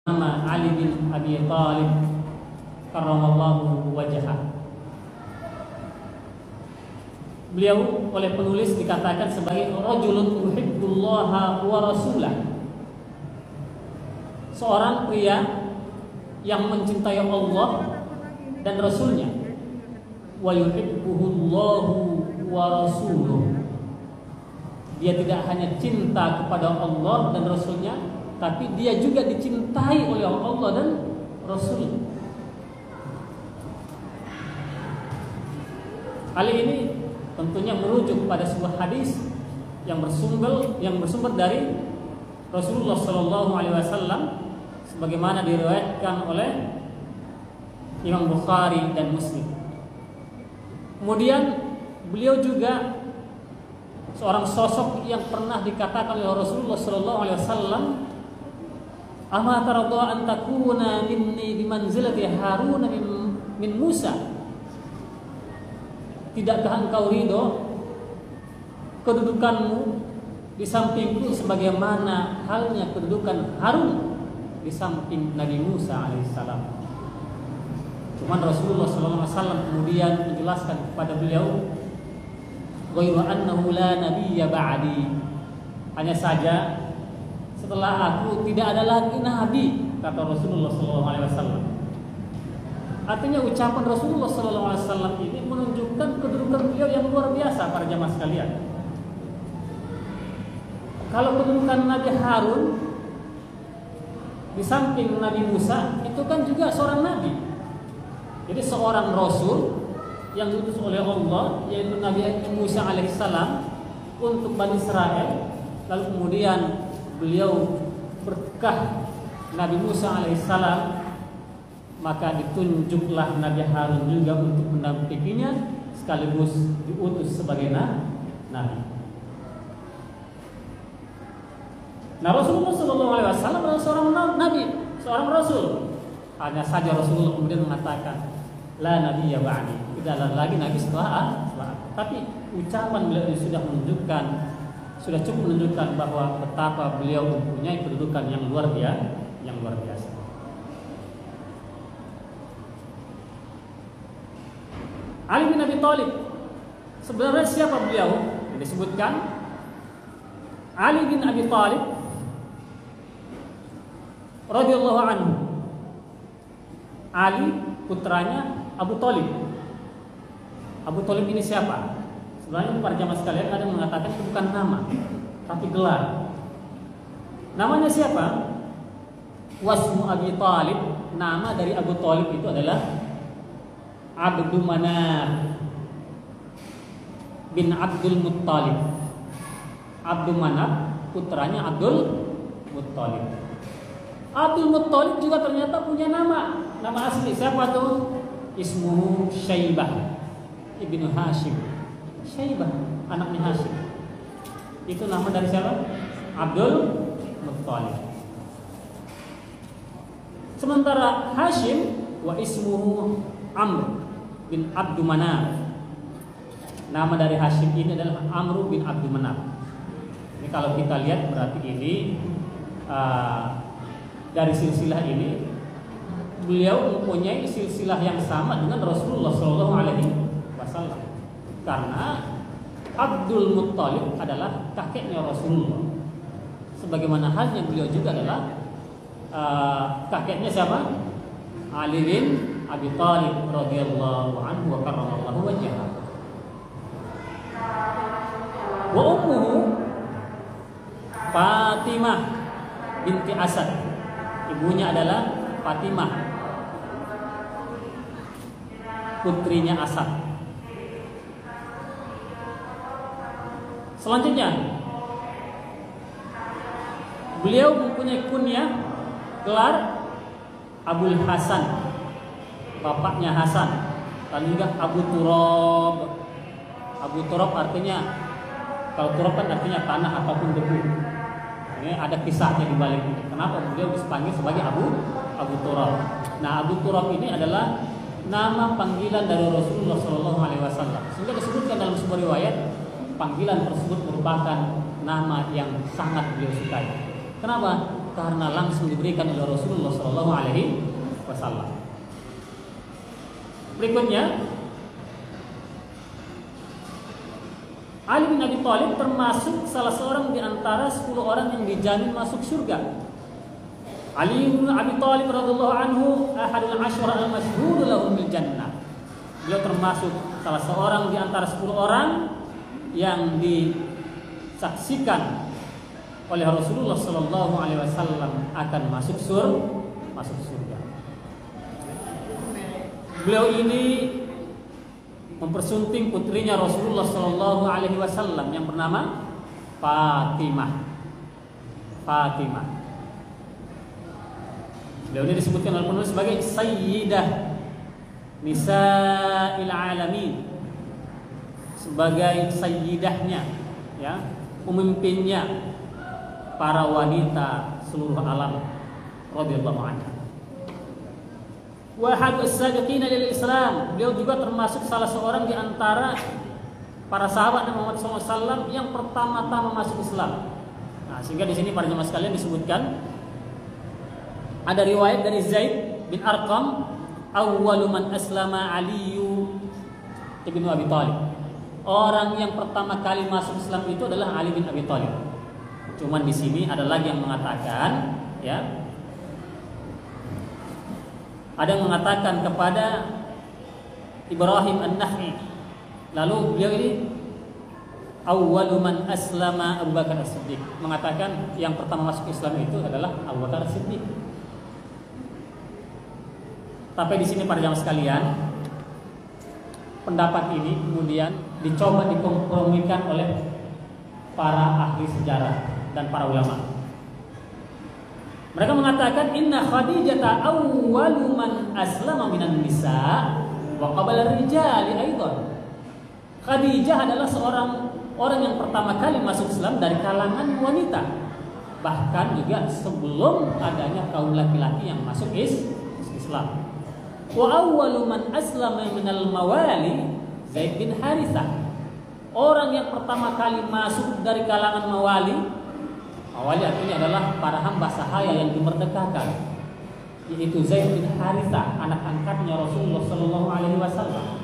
nama Ali bin Abi Thalib karramallahu wajhah. Beliau oleh penulis dikatakan sebagai rajulun yuhibbullaha wa rasulah, seorang pria yang mencintai Allah dan Rasulnya. Wa yuhibbuhullahu wa rasuluh, dia tidak hanya cinta kepada Allah dan Rasulnya, tapi dia juga dicintai oleh Allah dan Rasul. Hal ini tentunya merujuk pada sebuah hadis yang bersumber dari Rasulullah SAW, sebagaimana diriwayatkan oleh Imam Bukhari dan Muslim. Kemudian beliau juga seorang sosok yang pernah dikatakan oleh Rasulullah SAW, "Ama taradha an takuna minni bimanzilati Harun min Musa?" Tidakkah engkau ridho kedudukanmu di sampingku sebagaimana halnya kedudukan Harun di samping Nabi Musa alaihissalam? Cuman Rasulullah SAW kemudian menjelaskan kepada beliau, "Ghairu annahu la nabiyya ba'di." Hanya saja setelah aku tidak ada lagi nabi, kata Rasulullah SAW. Artinya ucapan Rasulullah SAW ini menunjukkan kedudukan beliau yang luar biasa, para jamaah sekalian. Kalau kedudukan Nabi Harun di samping Nabi Musa, itu kan juga seorang nabi. Jadi seorang rasul yang diutus oleh Allah, yaitu Nabi Musa alaihissalam untuk Bani Israel. Lalu kemudian beliau berkah Nabi Musa alaihissalam, maka ditunjuklah Nabi Harun juga untuk mendampinginya, sekaligus diutus sebagai nabi. Nah, Rasulullah SAW adalah seorang nabi, seorang rasul. Hanya saja Rasulullah kemudian mengatakan, "La nabiyya ba'di." Tidak ada lagi nabi setelah. Tapi ucapan beliau ini sudah cukup menunjukkan bahwa betapa beliau mempunyai kedudukan yang luar biasa. Ali bin Abi Thalib, sebenarnya siapa beliau? Yang disebutkan Ali bin Abi Thalib radhiyallahu anhu. Ali putranya Abu Thalib. Abu Thalib ini siapa? Sebenarnya para jamaah sekalian ada yang mengatakan itu bukan nama, tapi gelar. Namanya siapa? Wasmu Abi Thalib. Nama dari Abu Thalib itu adalah Abdul Manaf bin Abdul Muttalib. Abdul Manaf putranya Abdul Muttalib. Abdul Muttalib juga ternyata punya nama asli. Siapa tuh? Ismuhu Syaibah ibnu Hashim. Syaibah, anaknya Hashim. Itu nama dari siapa? Abdul Muttalib. Sementara Hashim wa ismuhu Amr bin Abdul Manaf. Nama dari Hashim ini adalah Amr bin Abdul Manaf. Ini kalau kita lihat berarti ini dari silsilah ini beliau mempunyai silsilah yang sama dengan Rasulullah SAW, karena Abdul Muttalib adalah kakeknya Rasulullah, sebagaimana halnya beliau juga adalah kakeknya siapa? Ali bin Abi Thalib radhiyallahu anhu wa karramallahu wajhahu. Wa ummuhu Fatimah binti Asad. Ibunya adalah Fatimah, putrinya Asad. Selanjutnya, beliau mempunyai kunyah gelar Abul Hasan, bapaknya Hasan, dan juga Abu Turab. Abu Turab artinya, kalau turab kan artinya tanah ataupun debu. Ini ada kisahnya di balik ini. Kenapa beliau dipanggil sebagai Abu Turab? Nah, Abu Turab ini adalah nama panggilan dari Rasulullah SAW. Sehingga disebutkan dalam sebuah riwayat, panggilan tersebut merupakan nama yang sangat beliau sukai. Kenapa? karena langsung diberikan oleh Rasulullah Shallallahu Alaihi Wasallam. Berikutnya, Ali bin Abi Thalib termasuk salah seorang di antara 10 orang yang dijamin masuk surga. Ali bin Abi Thalib radhiyallahu anhu ahadul asyara al-masyhur lahum bil jannah. Beliau termasuk salah seorang di antara 10 orang yang disaksikan oleh Rasulullah sallallahu alaihi wasallam akan masuk surga. Beliau ini mempersunting putrinya Rasulullah sallallahu alaihi wasallam yang bernama Fatimah. Beliau ini disebutkan oleh penulis sebagai Sayyidah Nisa'il Alamin, sebagai sayyidahnya, ya, pemimpinnya para wanita seluruh alam radhiyallahu anha. Wa hadus sabiqina lil Islam, beliau juga termasuk salah seorang di antara para sahabat Nabi Muhammad SAW yang pertama-tama masuk Islam. Nah, sehingga di sini para jemaah sekalian disebutkan ada riwayat dari Zaid bin Arqam, awwalu man aslama Aliyu ibnu Abi Thalib. Orang yang pertama kali masuk Islam itu adalah Ali bin Abi Thalib. Cuman di sini ada lagi yang mengatakan, ya, ada yang mengatakan kepada Ibrahim An-Nakha'i. Lalu beliau ini awwalu man aslama Abu Bakar As-Siddiq, mengatakan yang pertama masuk Islam itu adalah Abu Bakar As-Siddiq. Tapi di sini para jamaah sekalian, pendapat ini kemudian dicoba dikompromikan oleh para ahli sejarah dan para ulama. Mereka mengatakan inna Khadijah awwalu man aslama minan nisa wa qabala rijali aidan. Khadijah adalah seorang orang yang pertama kali masuk Islam dari kalangan wanita, bahkan juga sebelum adanya kaum laki-laki yang masuk Islam. Wa awwalu man aslama minal mawali Zaid bin Harithah. Orang yang pertama kali masuk dari kalangan mawali artinya adalah para hamba sahaya yang dimerdekakan, yaitu Zaid bin Harithah, anak angkatnya Rasulullah sallallahu alaihi wasallam.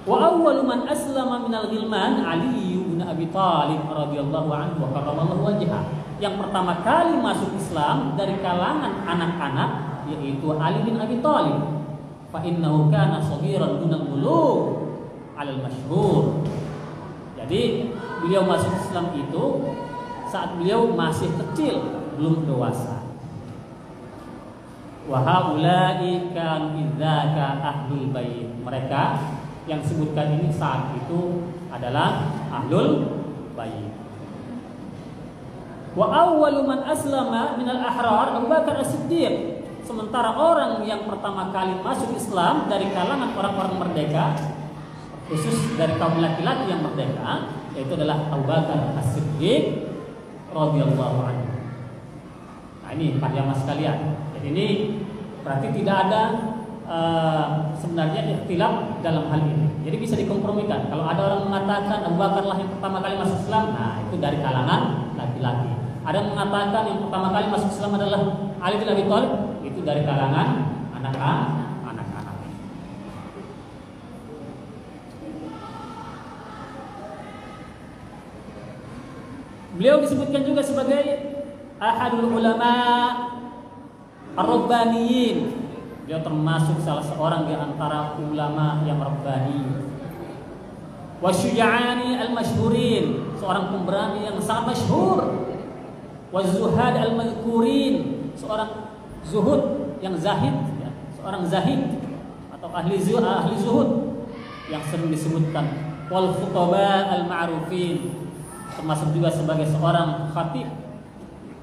Wa awwalu man aslama minal ghilman Ali bin Abi Thalib radhiyallahu anhu wa karramallahu wajhah. Yang pertama kali masuk Islam dari kalangan anak-anak yaitu Ali bin Abi Thalib. Fa innahu kana saghiran dunal bulugh 'alal masyhur. Jadi beliau masuk Islam itu saat beliau masih kecil, belum dewasa. Wa haula'i kanu idzaka ahlul bait. Mereka yang disebutkan ini saat itu adalah ahlul bait. Wa awwalu man aslama minal ahrar Abu Bakar As-Siddiq. Sementara orang yang pertama kali masuk Islam dari kalangan orang-orang merdeka, khusus dari kaum laki-laki yang merdeka, yaitu adalah Abu Bakar As-Siddiq radhiyallahu anhu. Nah, ini para jamaah sekalian. Jadi ini berarti tidak ada sebenarnya ikhtilaf dalam hal ini. Jadi bisa dikompromikan. Kalau ada orang mengatakan Abu Bakar lah yang pertama kali masuk Islam, nah itu dari kalangan laki-laki. Ada yang mengatakan yang pertama kali masuk Islam adalah Ali bin Abi Thalib, itu dari kalangan anak-anak. Beliau disebutkan juga sebagai ahadul ulama ar-rabbaniyin. Beliau termasuk salah seorang di antara ulama yang rabbani. Wasyuja'ani al-masyhurin, seorang pemberani yang sangat masyhur. Wazuhad al-madhkurin, seorang zuhud yang zahid, ya, seorang zahid atau ahli zuhud yang sering disebutkan. Wal khutaba al-ma'rufin, termasuk juga sebagai seorang khatib,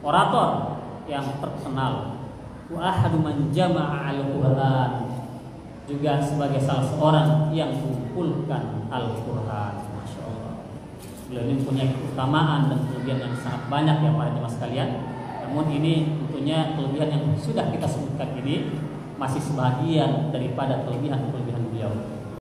orator yang terkenal. Wa ahadu man jama'a al-Qur'an, juga sebagai salah seorang yang mengumpulkan Al-Qur'an. Beliau ini punya keutamaan dan kelebihan yang sangat banyak ya para jemaah sekalian. Namun ini tentunya kelebihan yang sudah kita sebutkan ini masih sebagian daripada kelebihan beliau.